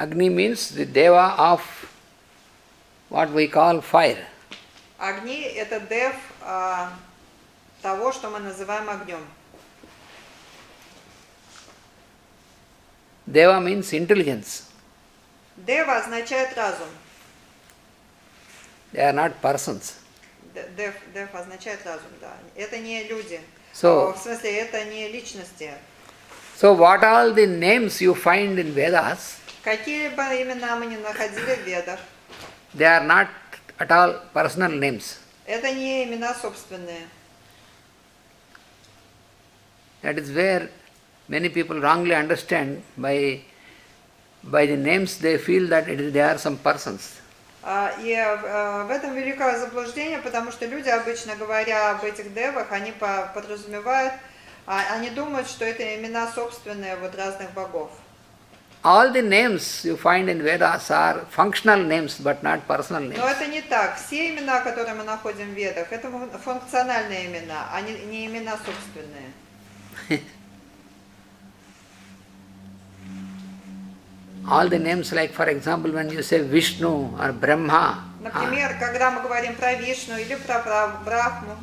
Agni means the deva of what we call fire. Агни – это дев того, что мы называем огнем. Deva means intelligence. Дева означает разум. They are not persons. Дев означает разум, да. Это не люди. So, В смысле, это не личности. so what all the names you find in Vedas, Какие бы имена мы ни находили в Ведах, they are not at all personal names. это не имена собственные. That is where many people wrongly understand by the names they feel that they are some persons. И в этом великое заблуждение, потому что люди, обычно говоря об этих девах, они подразумевают, они думают, что это имена собственные вот разных богов. All the names you find in Vedas are functional names but not personal names. Но это не так. Все имена, которые мы находим в Ведах, это функциональные имена, а не имена собственные. All the names, like for example when you say Vishnu or Brahma, Например, когда мы говорим про Вишну или про Брахму,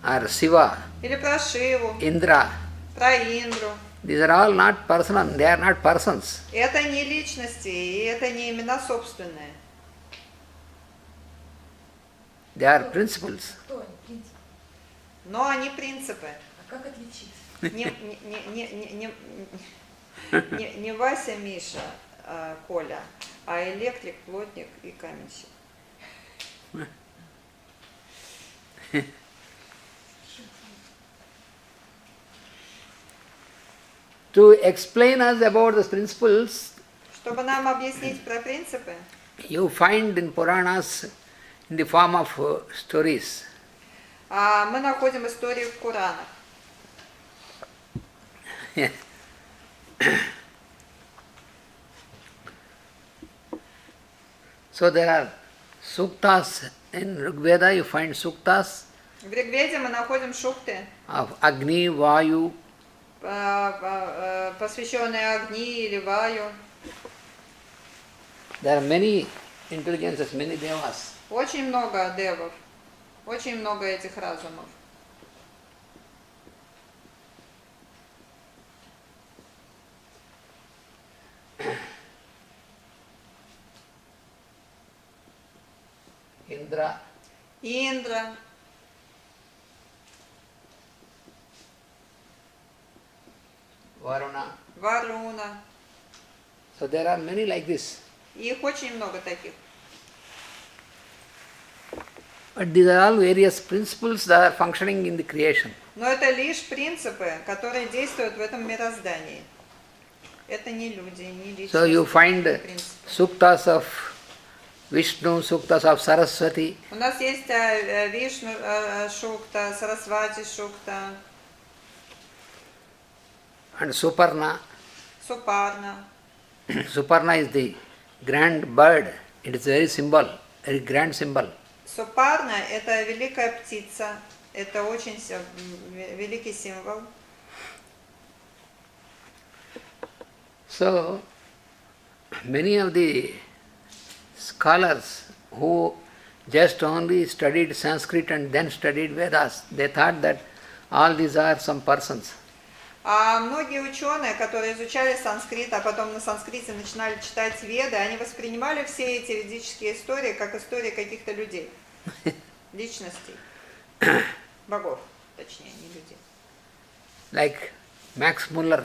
or Shiva, или про Шиву, Indra, про Индру, these are all not personal, they are not persons. это не личности, и это не имена собственные. They are principles. Кто они, принцип? Но они принципы. А как отличить? Не Вася, Миша, Коля, а электрик, плотник и каменщик. To explain us about these principles, Чтобы нам объяснить про принципы, you find in Puranas in the form of stories. мы находим истории в Коранах. So there are suktas in Rigveda, you find suktas В Ригведе мы находим шукты, of Agni, Vayu, посвященные Агни или Ваю. there are many intelligences, many devas. Очень много девов, очень много этих разумов. Indra, Индра, Varuna. Варуна. So there are many like this. Их очень много таких. But these are all various principles that are functioning in the creation. Но это лишь принципы, которые действуют в этом мироздании. Это не люди, не личности. So you find это принципы. suktas of Vishnu, suktas of Saraswati, У нас есть Вишну Шукта, Сарасвати Шукта, and Suparna. Супарна. Suparna is the grand bird. It is very symbol, very grand symbol. Супарна – это великая птица, это очень великий символ. So, many of the scholars who just only studied Sanskrit and then studied Vedas, they thought that all these are some persons. А многие ученые, которые изучали санскрит, а потом на санскрите начинали читать Веды, они воспринимали все эти ведические истории как истории каких-то людей, личностей, богов, точнее, не людей. Like Max Muller,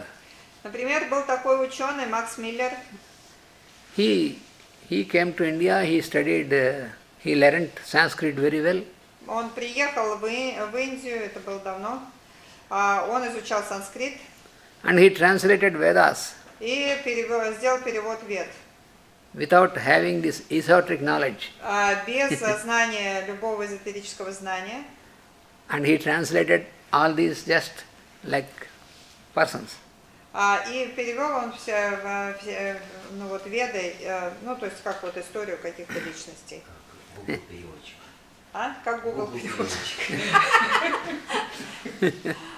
Например, был такой ученый Макс Миллер. he came to India, he studied, he learnt Sanskrit very well. Он приехал в Индию, это было давно. Он изучал санскрит And he translated Vedas и сделал перевод Вед. without having this esoteric knowledge. Без знания, любого эзотерического знания. And he translated all these just like persons. И перевел он все ну вот Веды, ну то есть как вот историю каких-то личностей. Как Google переводчик.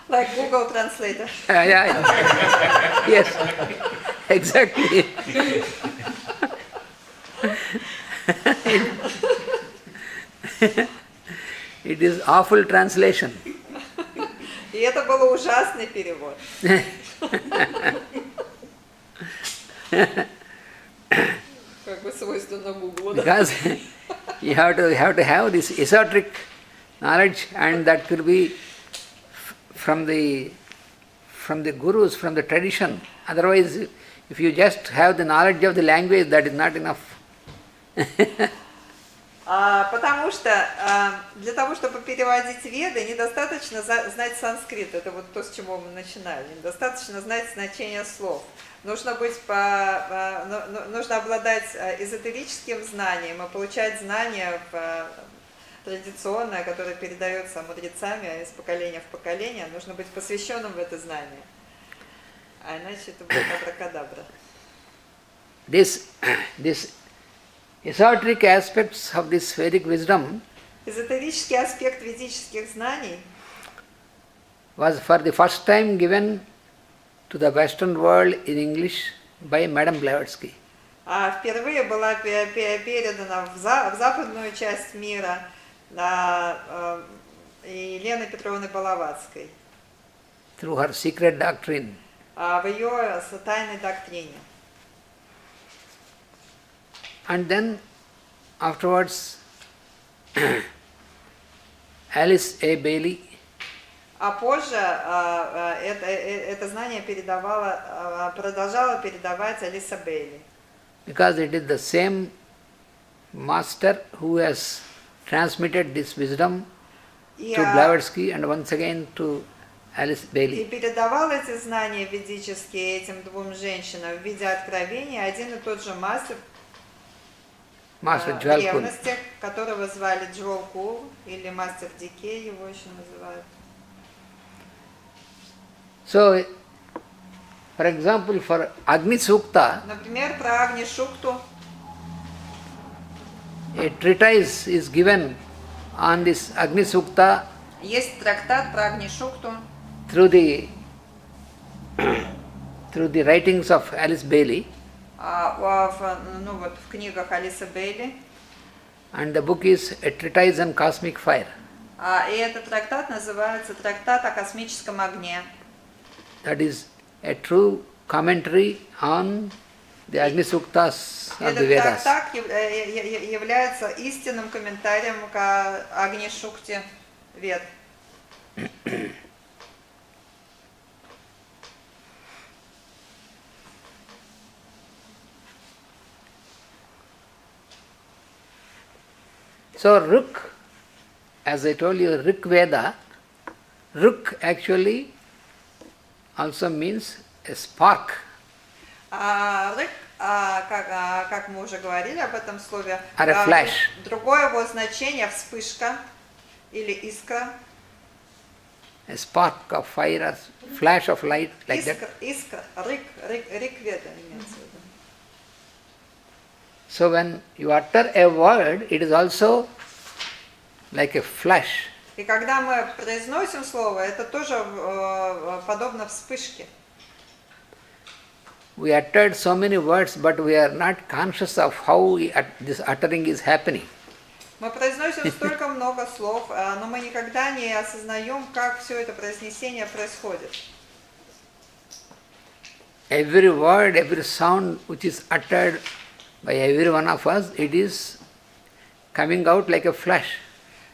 Like Google Translator. Yeah. Yes. Exactly. It is awful translation. И это был ужасный перевод. Как бы свойственно Гуглу. Because you have to have this esoteric knowledge, and that could be from the gurus, from the tradition. Otherwise, if you just have the knowledge of the language, that is not enough. Потому что для того, чтобы переводить веды, недостаточно знать санскрит. Это вот то, с чего мы начинали. Недостаточно знать значение слов. Нужно обладать эзотерическим знанием и получать знания традиционное, которое передается мудрецами из поколения в поколение. Нужно быть посвященным в это знание. А иначе это будет абракадабра. This esoteric aspects of this Vedic wisdom Эзотерический аспект ведических знаний was for the first time given to the Western world in English by Madame Blavatsky. Впервые была передана в западную часть мира Еленой Петровной Блаватской Through her secret doctrine. В ее тайной доктрине. And then afterwards Alice A. Bailey, А позже это знание продолжала передавать Алиса Бейли. because it is the same master who has transmitted this wisdom to Blavatsky and once again to Alice И Bailey. передавал эти знания ведические этим двум женщинам в виде откровения один и тот же мастер древности, которого звали Джоэл Кул, или мастер Дикей его еще называют. So, for example, for Agni Sukta, Например, про Агни Шукту a treatise is given on this Agni Sukta есть трактат про Агни Шукту through the writings of Alice Bailey, в книгах Алисы Бейли. and the book is a treatise on cosmic fire. И этот трактат называется «Трактат о космическом огне». That is a true commentary on the Agni Suktas of the Этот Vedas. трактат является истинным комментарием к Агни Шукте Вед. So Ruk, as I told you, Rik Veda, Ruk actually also means a spark. Рык, как мы уже говорили об этом слове, Or a flash. другое его значение вспышка или искра. A spark of fire, a flash of light, like that. Искра, рык Веда имеется в виду. So when you utter a word, it is also like a flash. И когда мы произносим слово, это тоже подобно вспышке. We uttered so many words, but we are not conscious of how this uttering is happening. Мы произносим столько много слов, но мы никогда не осознаем, как все это произнесение происходит. Every word, every sound which is uttered by every one of us, it is coming out like a flash.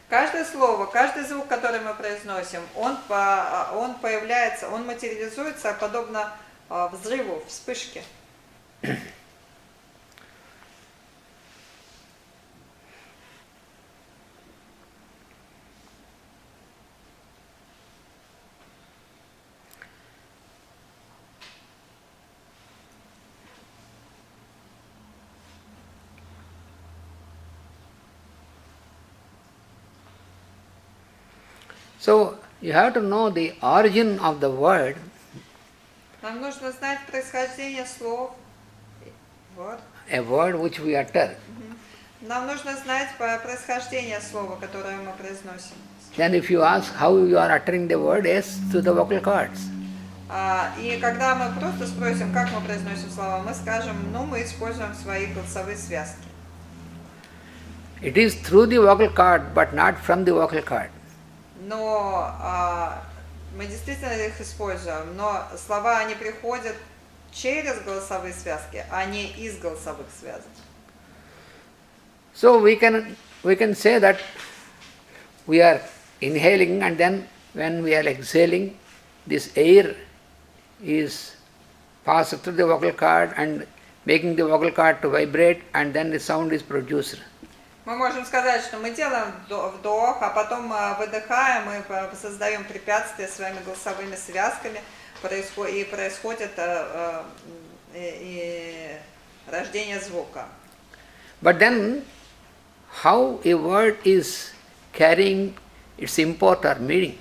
Каждое слово, каждый звук, который мы произносим, он появляется, он материализуется подобно взрыву, вспышке. So you have to know the origin of the word. Нам нужно знать происхождение слов. A word which we utter. Нам нужно знать происхождение слова, которое мы произносим. Then if you ask how you are uttering the word, yes, through the vocal cords. И когда мы просто спросим, как мы произносим слова, мы скажем, ну, мы используем свои голосовые связки. It is through the vocal cord, but not from the vocal cord. Но мы действительно их используем, но слова, они приходят через голосовые связки, а не из голосовых связок. So we can say that we are inhaling, and then when we are exhaling, this air is passed through the vocal cord and making the vocal cord to vibrate, and then the sound is produced. Мы можем сказать, что мы делаем вдох, а потом выдыхаем и создаем препятствия своими голосовыми связками, и происходит и рождение звука. But then, how a word is carrying its import or meaning?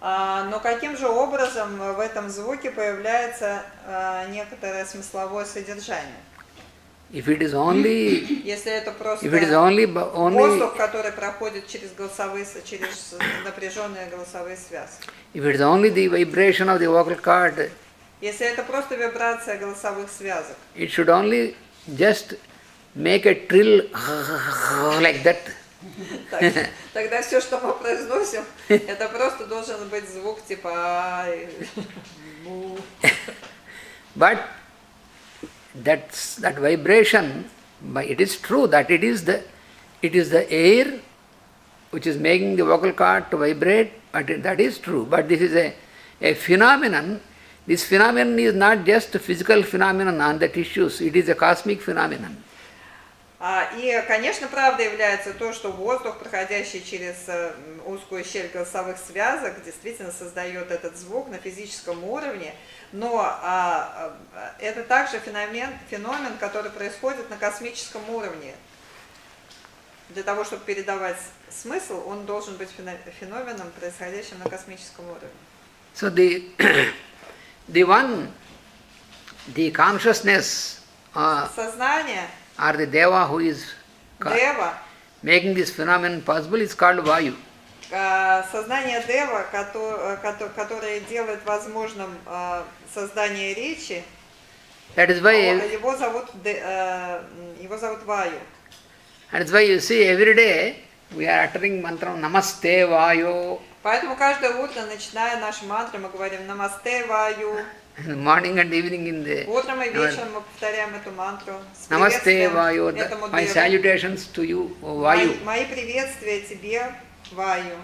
Но каким же образом в этом звуке появляется некоторое смысловое содержание? If it is only, Если это просто only воздух, который проходит через напряженные голосовые связки. if it is only the vibration of the vocal cord, Если это просто вибрация голосовых связок, it should only just make a trill like that. тогда все, что мы произносим, это просто должен быть звук типа бу. But that vibration, it is true that it is the air which is making the vocal cord to vibrate, but that is true. But this is a phenomenon. This phenomenon is not just a physical phenomenon on the tissues, it is a cosmic phenomenon. И, конечно, правда является то, что воздух, проходящий через узкую щель голосовых связок, действительно создает этот звук на физическом уровне, но это также феномен, который происходит на космическом уровне. Для того, чтобы передавать смысл, он должен быть феноменом, происходящим на космическом уровне. So the consciousness Сознание, or the Deva who is Дева, making this phenomenon possible is called Vayu. сознание Дева, которое делает возможным создание речи, That is why его зовут Ваю. And that's why you see every day we are uttering mantra Namaste Vayu. Поэтому каждое утро, начиная наши мантры, мы говорим Намасте Ваю. Morning and evening in the Утром и вечером мы повторяем эту мантру. С Namaste приветствием Vayu. этому My Деву. salutations to you, O Vayu. Мои приветствия тебе, Ваю.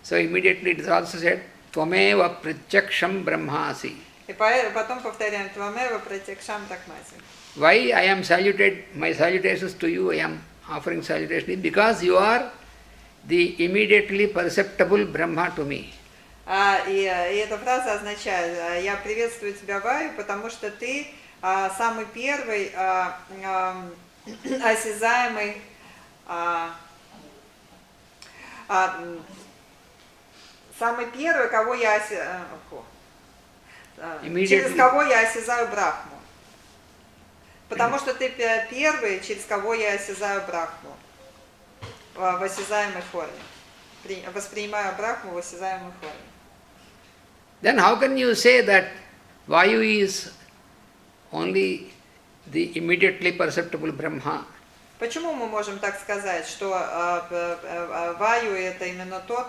So immediately it is also said Tvameva Pratyaksham Brahmasi. И потом повторяем Твамева Пратякшам Такмаси. Why I am saluted, my salutations to you, I am offering salutation, because you are the immediately perceptible Brahma to me. И эта фраза означает, я приветствую тебя, Ваю, потому что ты самый первый осязаемый, самый первый, кого я через кого я осязаю Брахму. Потому что ты первый, через кого я осязаю Брахму в осязаемой форме. Воспринимаю Брахму в осязаемой форме. Then how can you say that Vayu is only the immediately perceptible Brahma? Почему мы можем так сказать, что Ваю это именно тот,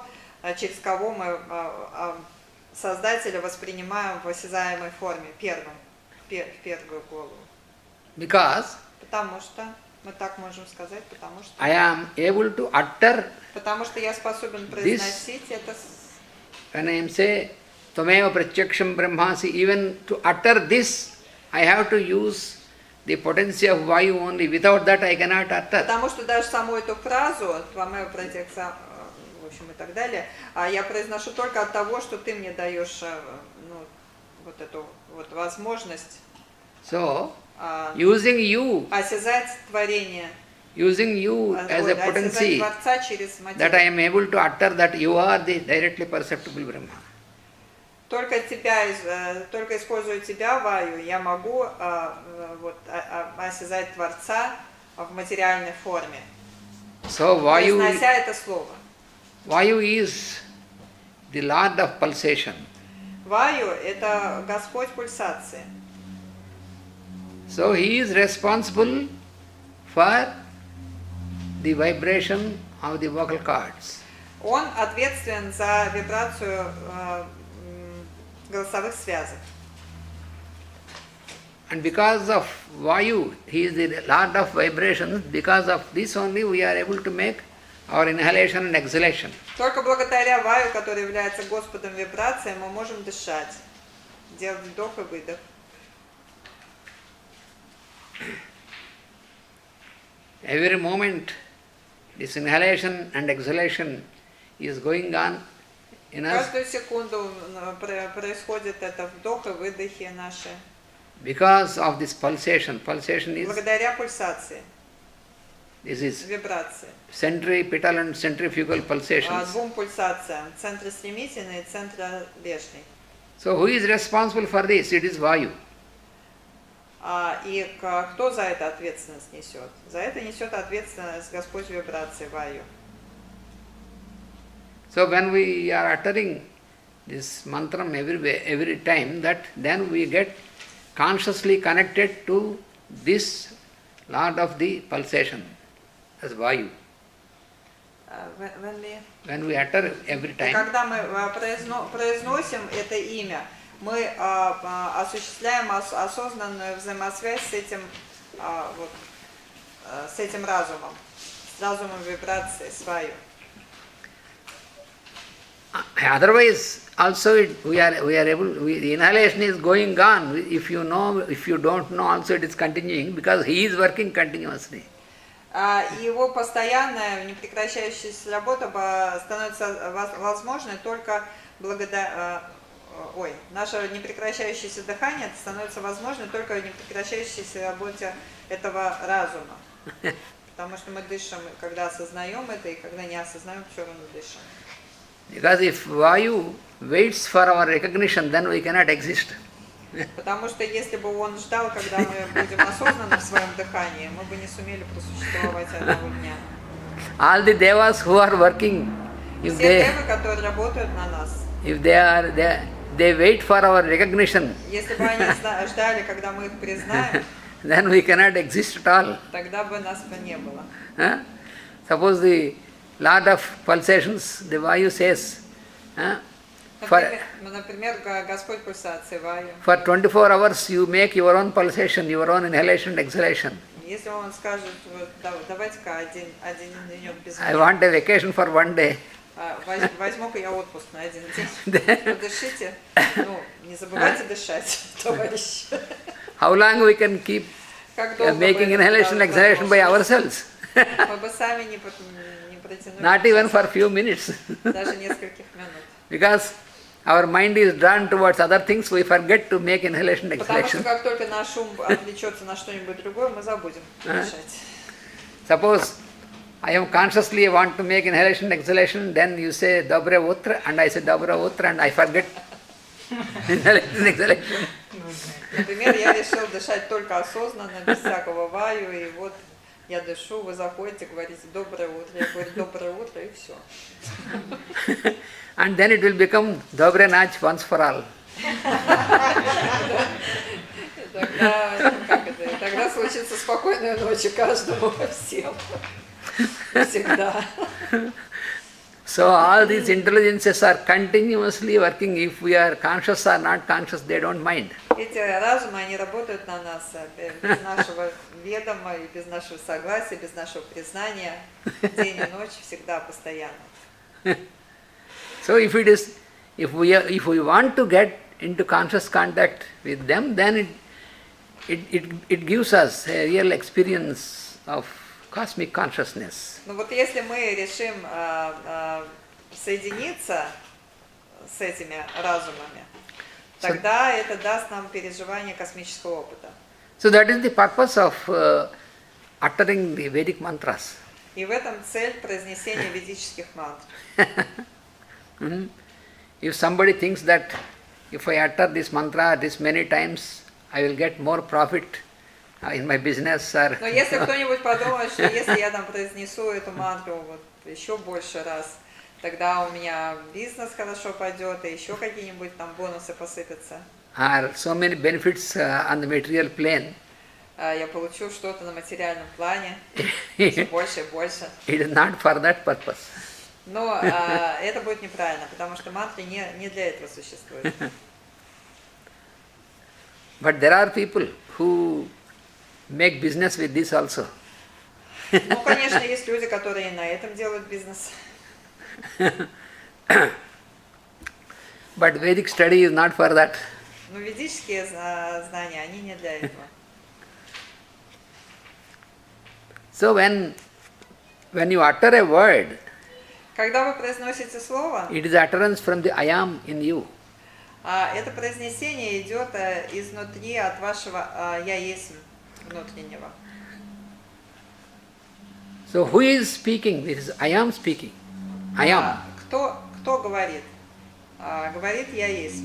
через кого мы Создателя воспринимаем в осязаемой форме, в первую голову? Because Потому что, мы так можем сказать, потому что... I am able to utter Потому что я способен произносить это... When I am say Tvameva Pratyaksham Brahmasi, even to utter this, I have to use the potency of Vayu only. Without that I cannot utter. Потому что даже саму эту фразу, Твамева Пратякшам, в общем и так далее, я произношу только от того, что ты мне даешь вот эту вот возможность using you, осязать творение, using you as a potency, Творца через материю. that I am able to utter that you are the directly perceptible Brahma. Только используя тебя, Ваю, я могу осязать Творца в материальной форме. So произнося это слово. Vayu is the lord of pulsation. Ваю – это Господь пульсации. So he is responsible for the vibration of the vocal cords. Он ответственен за вибрацию голосовых связок. And because of Vayu, he is the Lord of vibrations, because of this only we are able to make our inhalation and exhalation. Только благодаря Ваю, который является Господом вибрации, мы можем дышать, делать вдох и выдох. Every moment, this inhalation and exhalation is going on in us Каждую секунду происходит это вдох и выдохи наши. because of this pulsation. Pulsation is, Благодаря пульсации, this is вибрации. centripetal and centrifugal pulsations. Двум пульсациям, центростремительной и центробежной. So who is responsible for this? It is Vayu. И кто за это ответственность несет? За это несет ответственность Господь вибрации Ваю. So when we are uttering this mantra every time, that then we get consciously connected to this Lord of the pulsation, as Vayu. When we utter every time, Когда мы произносим это имя, мы осуществляем осознанную взаимосвязь с этим разумом, с разумом вибрации, с Ваю. otherwise also we are able, the inhalation is going on. If you know, if you don't know, also it is continuing because he is working continuously. Его постоянная, непрекращающаяся работа становится возможной только благодаря... наше непрекращающееся дыхание становится возможным только в непрекращающейся работе этого разума. Потому что мы дышим, когда осознаем это, и когда не осознаем, все равно дышим. Because if Vayu waits for our recognition, then we cannot exist. Потому что если бы он ждал, когда мы будем осознанны в своем дыхании, мы бы не сумели просуществовать одного дня. All the devas who are working, if Все девы, которые работают на нас, if they wait for our recognition, если бы они ждали, когда мы их признаем, then we cannot exist at all. тогда бы нас бы не было. Suppose the Lord of pulsations, the Vayu says, Например, Господь пульсации Ваю. for 24 hours you make your own pulsation, your own inhalation and exhalation. Если он скажет, вот, давайте-ка один денек без I меня, want a vacation for one day. возьму-ка я отпуск на один день. Подышите, не забывайте дышать, товарищи. How long we can keep Как долго making вы inhalation and exhalation by ourselves? Мы бы сами не протянули. Not even for few minutes. Даже нескольких минут. Because our mind is drawn towards other things, we forget to make inhalation and Потому что exhalation. как только наш ум отвлечется на что-нибудь другое, мы забудем дышать. Suppose I am consciously want to make inhalation and exhalation, then you say Dobre Utra, and I say Dobre Utra, and I forget inhalation and exhalation. Например, я решил дышать только осознанно, без всякого ваю, и вот я дышу, вы заходите, говорите «доброе утро», я говорю «доброе утро», и все. And then it will become Dobre Nach once for all. Тогда случится спокойная ночь каждому, всем, всегда. So all these intelligences are continuously working. If we are conscious or not conscious, they don't mind. Эти разумы, они работают на нас без нашего ведома, и без нашего согласия, без нашего признания, день и ночь, всегда, постоянно. So if we want to get into conscious contact with them, then it gives us a real experience of cosmic consciousness. Но вот если мы решим соединиться с этими разумами, тогда это даст нам переживание космического опыта. So that is the purpose of uttering the Vedic mantras. И в этом цель произнесения ведических мантр. If somebody thinks that if I utter this mantra this many times, I will get more profit in my business. Or Но если кто-нибудь подумает, что если я там произнесу эту мантру вот еще больше раз, Тогда у меня бизнес хорошо пойдет, и еще какие-нибудь там бонусы посыпятся. or so many benefits on the material plane. Я получу что-то на материальном плане, все It больше и больше. is not for that purpose. Но это будет неправильно, потому что мантры не для этого существуют. But there are people who make business with this also. Ну, конечно, есть люди, которые на этом делают бизнес. But Vedic study is not for that. Но ведические знания, они не для этого. So when you utter a word, Когда вы произносите слово, it is utterance from the I am in you. это произнесение идет изнутри от вашего «я есть» внутреннего. So who is speaking? This is I am speaking. I am. Кто говорит? Говорит «я есть».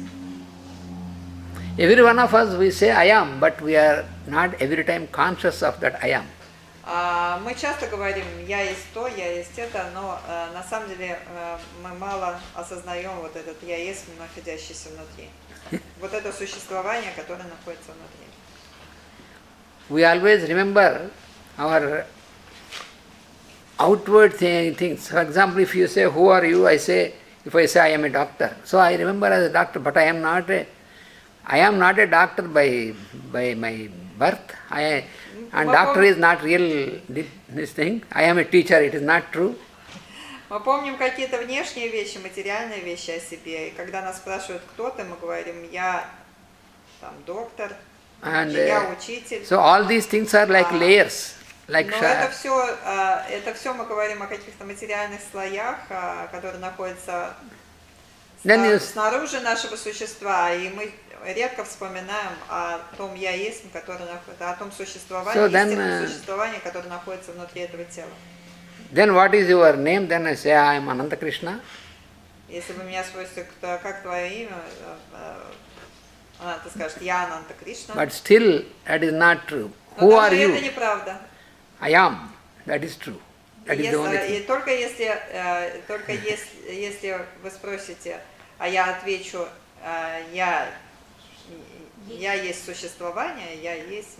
Every one of us we say I am, but we are not every time conscious of that I am. Мы часто говорим «я есть то, я есть это», но на самом деле мы мало осознаем вот этот «я есть», находящийся внутри. Вот это существование, которое находится внутри. We always remember our outward things. For example, if you say, who are you? If I say I am a doctor. So I remember as a doctor, but I am not a doctor by my birth. And doctor is not real this thing. I am a teacher, it is not true. Мы помним какие-то внешние вещи, материальные вещи о себе. И когда нас спрашивают, кто ты, мы говорим, я там доктор, я учитель. So all these things are like layers. Like но это все мы говорим о каких-то материальных слоях, которые находятся снаружи нашего существа, и мы редко вспоминаем о том «я есть», который находится, о том существовании, истинном существовании, которое находится внутри этого тела. Then what is your name? Then I say I am Ananta Krishna. Если вы меня спросите, как твое имя, ты скажешь, я Ананта Кришна. But still that is not true. Who are you? Это неправда. I am. That is true. That is the only thing. И только если вы спросите, а я отвечу, я есть существование, я есть.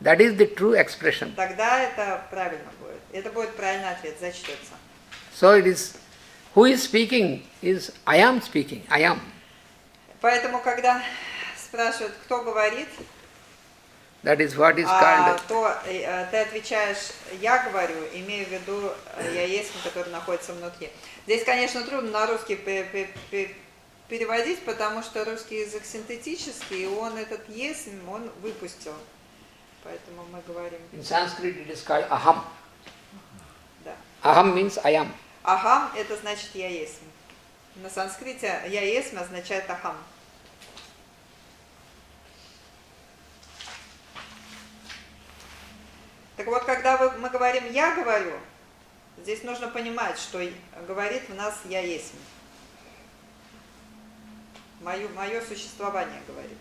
That is the true expression. Тогда это правильно будет. Это будет правильный ответ, зачтется. So it is, who is speaking is I am speaking, I am. Поэтому, когда спрашивают, кто говорит, that is what is called. То ты отвечаешь, я говорю, имею в виду я есть, который находится внутри. Здесь, конечно, трудно на русский переводить, потому что русский язык синтетический, и он этот есть, он выпустил. Поэтому мы говорим. In Sanskrit it is called aham. Да. Aham means I am. Ахам это значит я есть. На санскрите я есть означает ахам. Так вот, когда мы говорим «я говорю», здесь нужно понимать, что говорит в нас «я есть». Мое существование говорит.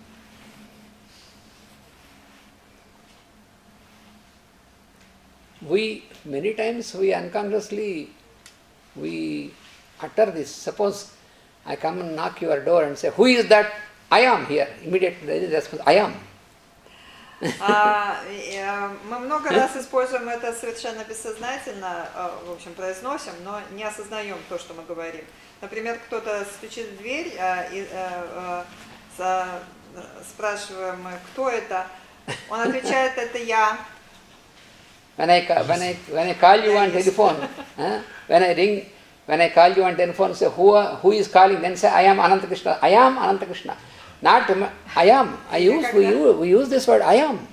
Many times we unconsciously utter this. Suppose I come and knock your door and say, who is that? I am here. Immediately there is a response, I am. Мы много раз используем это совершенно бессознательно, в общем, произносим, но не осознаем то, что мы говорим. Например, кто-то стучит в дверь, и спрашиваем, кто это, он отвечает, это я. When I call you on telephone, when I call you on telephone, say who is calling, then say I am Ananta Krishna. I am Ananta Krishna. Not I am. We use this word I am.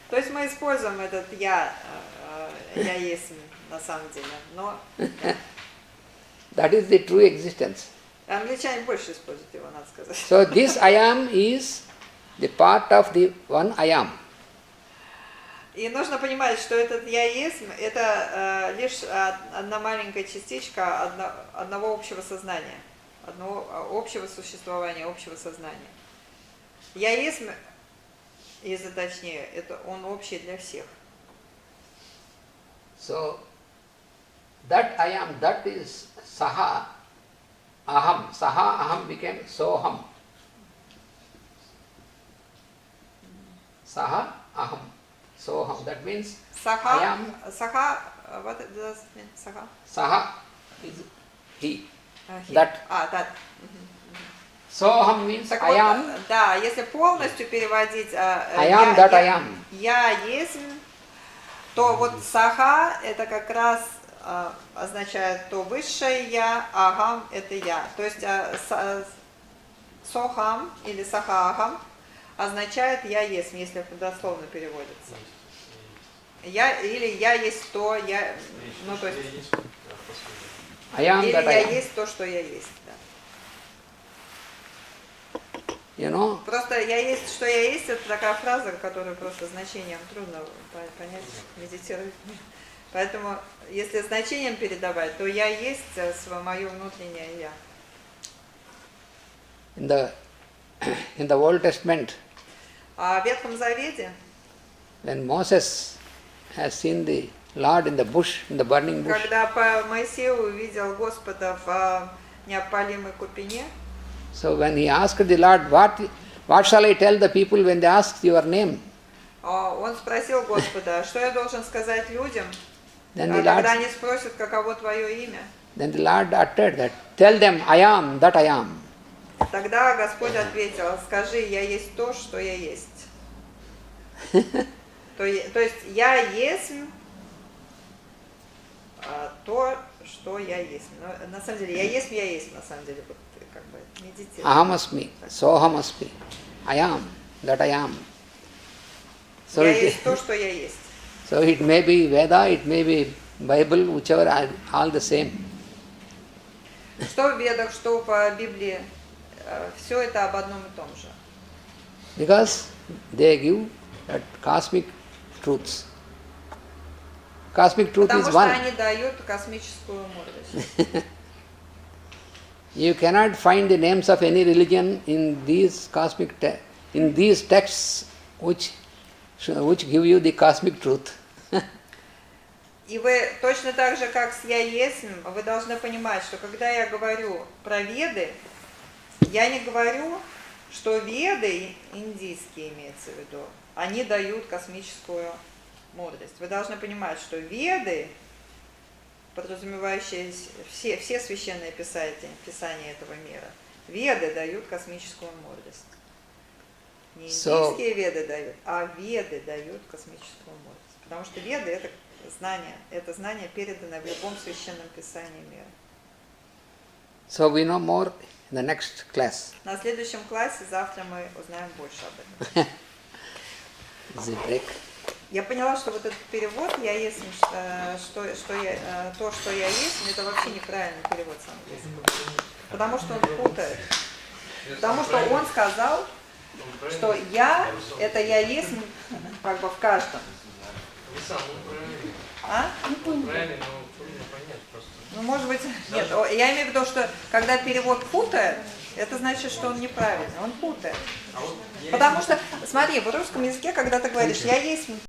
То есть мы используем этот я есть на самом деле, но that is the true existence. Англичане больше используют его, надо сказать. So this I am is the part of the one I am. И нужно понимать, что этот «я есть» – это лишь одна маленькая частичка одного общего сознания, одного общего существования, общего сознания. «Я есть», если точнее, это он общий для всех. So that I am, that is Saha, aham, saha aham became soham. Saha aham, soham. That means I am. What does it mean? Saha? Saha is he. He. That. That. Soham means Так I вот, am. да, если полностью переводить I am that I am. Я есть, то вот саха это как раз означает то высшее я, агам это я. То есть сохам или сахахам означает я есть, если дословно переводится. Я или я есть то, я, ну то есть I am или that I я am. есть то, что я есть. Да. You know, Просто я есть, что я есть, это такая фраза, которую просто значением трудно понять, медитировать. Поэтому, если значением передавать, то я есть мое внутреннее я. in the Old Testament, А в Ветхом Завете, when Moses has seen the Lord in the bush, in the burning bush, когда Моисей увидел Господа в неопалимой купине, so when he asked the Lord, what shall I tell the people when they ask your name? он спросил Господа, что я должен сказать людям, Then the когда Lord, они спросят, каково твое имя. then the Lord uttered that, tell them, I am that I am. Тогда Господь ответил, скажи, я есть то, что я есть. То есть я есть то, что я есть. Но, на самом деле, я есть, на самом деле, вот, как бы медитировать. Aham asmi, soham asmi, I am that I am. So Я it, есть то, что я есть. so it may be Veda, it may be Bible, whichever, are all the same. Что в Ведах, что в Библии, все это об одном и том же. Because they give that cosmic truths. Cosmic truth Потому is что one. они дают космическую мудрость. You cannot find the names of any religion in these in these texts which give you the cosmic truth. И вы точно так же, как с «Я есть», вы должны понимать, что когда я говорю про Веды, я не говорю, что Веды, индийские имеется в виду, они дают космическую мудрость. Вы должны понимать, что Веды, подразумевающие все священные писания этого мира, Веды дают космическую мудрость. Не индийские Веды дают, а Веды дают космическую мудрость. Потому что Веды это знание, переданное в любом священном писании мира. So we know more in the next class. На следующем классе завтра мы узнаем больше об этом. Is it break? Я поняла, что вот этот перевод «я есть», то, что я есть, это вообще неправильный перевод с английского. Потому что он путает. Потому что он сказал, что я, это я есть, как бы в каждом. А? Правильно, но трудно понять просто. Ну, может быть, нет, я имею в виду, что когда перевод путает, это значит, что он неправильный, он путает. Потому что, смотри, в русском языке, когда ты говоришь «я есть»,